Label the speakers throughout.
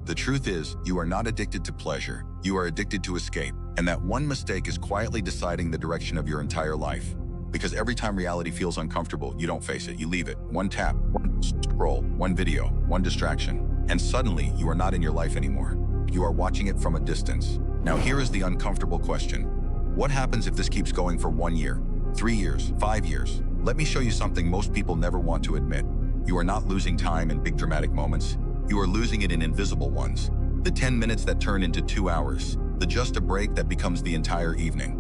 Speaker 1: The truth is, you are not addicted to pleasure. You are addicted to escape. And that one mistake is quietly deciding the direction of your entire life. Because every time reality feels uncomfortable, you don't face it, you leave it. One tap, one scroll, one video, one distraction. And suddenly, you are not in your life anymore. You are watching it from a distance. Now here is the uncomfortable question. What happens if this keeps going for 1 year, 3 years, 5 years? Let me show you something most people never want to admit. You are not losing time in big dramatic moments. You are losing it in invisible ones. The 10 minutes that turn into 2 hours. The just a break that becomes the entire evening.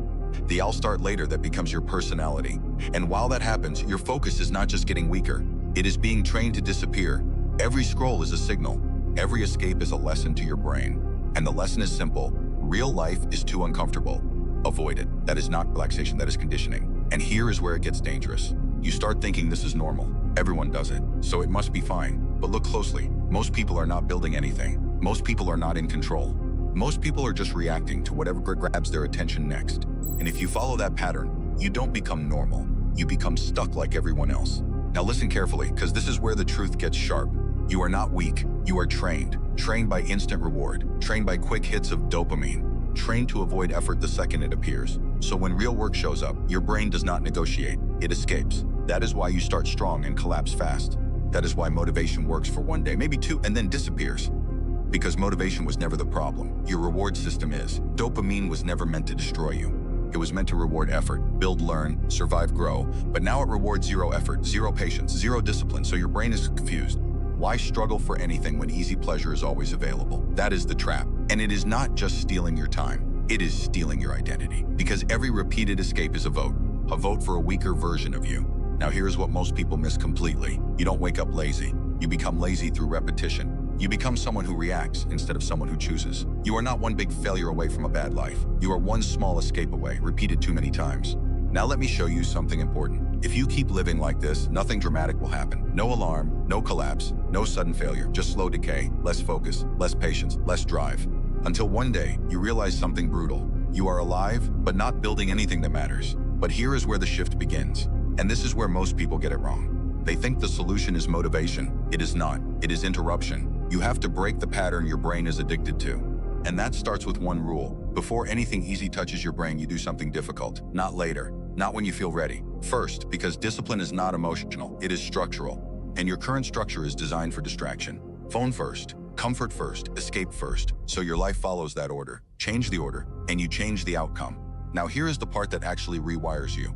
Speaker 1: The I'll start later that becomes your personality. And while that happens, your focus is not just getting weaker. It is being trained to disappear. Every scroll is a signal. Every escape is a lesson to your brain. And the lesson is simple. Real life is too uncomfortable. Avoid it. That is not relaxation, that is conditioning. And here is where it gets dangerous. You start thinking this is normal. Everyone does it, so it must be fine. But look closely. Most people are not building anything. Most people are not in control. Most people are just reacting to whatever grabs their attention next. And if you follow that pattern, you don't become normal. You become stuck like everyone else. Now listen carefully, because this is where the truth gets sharp. You are not weak. You are trained. Trained by instant reward. Trained by quick hits of dopamine. Trained to avoid effort the second it appears. So when real work shows up, your brain does not negotiate. It escapes. That is why you start strong and collapse fast. That is why motivation works for 1 day, maybe 2, and then disappears. Because motivation was never the problem. Your reward system is. Dopamine was never meant to destroy you. It was meant to reward effort, build, learn, survive, grow. But now it rewards zero effort, zero patience, zero discipline, so your brain is confused. Why struggle for anything when easy pleasure is always available? That is the trap. And it is not just stealing your time. It is stealing your identity. Because every repeated escape is a vote for a weaker version of you. Now here's what most people miss completely. You don't wake up lazy. You become lazy through repetition. You become someone who reacts instead of someone who chooses. You are not one big failure away from a bad life. You are one small escape away, repeated too many times. Now let me show you something important. If you keep living like this, nothing dramatic will happen. No alarm, no collapse, no sudden failure, just slow decay, less focus, less patience, less drive. Until one day, you realize something brutal. You are alive, but not building anything that matters. But here is where the shift begins. And this is where most people get it wrong. They think the solution is motivation. It is not. It is interruption. You have to break the pattern your brain is addicted to. And that starts with one rule. Before anything easy touches your brain, you do something difficult. Not later. Not when you feel ready. First, because discipline is not emotional. It is structural. And your current structure is designed for distraction. Phone first. Comfort first. Escape first. So your life follows that order. Change the order, and you change the outcome. Now here is the part that actually rewires you.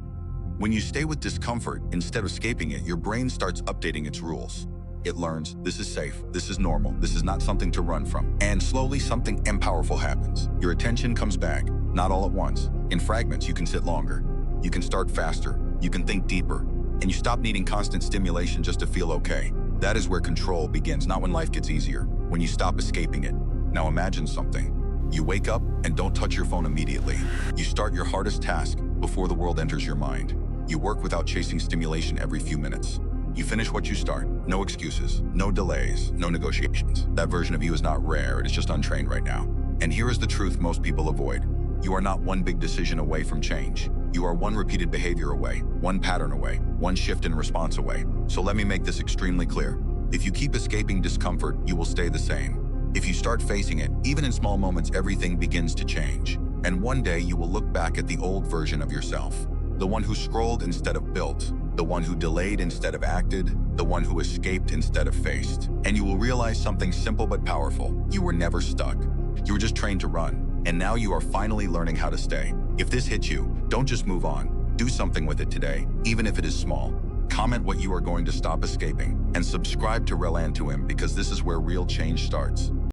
Speaker 1: When you stay with discomfort, instead of escaping it, your brain starts updating its rules. It learns, this is safe, this is normal, this is not something to run from. And slowly something powerful happens. Your attention comes back, not all at once. In fragments, you can sit longer. You can start faster. You can think deeper. And you stop needing constant stimulation just to feel okay. That is where control begins, not when life gets easier, when you stop escaping it. Now imagine something. You wake up and don't touch your phone immediately. You start your hardest task before the world enters your mind. You work without chasing stimulation every few minutes. You finish what you start. No excuses, no delays, no negotiations. That version of you is not rare, it is just untrained right now. And here is the truth most people avoid. You are not one big decision away from change. You are one repeated behavior away, one pattern away, one shift in response away. So let me make this extremely clear. If you keep escaping discomfort, you will stay the same. If you start facing it, even in small moments, everything begins to change. And one day you will look back at the old version of yourself. The one who scrolled instead of built. The one who delayed instead of acted. The one who escaped instead of faced. And you will realize something simple but powerful. You were never stuck. You were just trained to run. And now you are finally learning how to stay. If this hits you, don't just move on. Do something with it today, even if it is small. Comment what you are going to stop escaping. And subscribe to Rewiring, because this is where real change starts.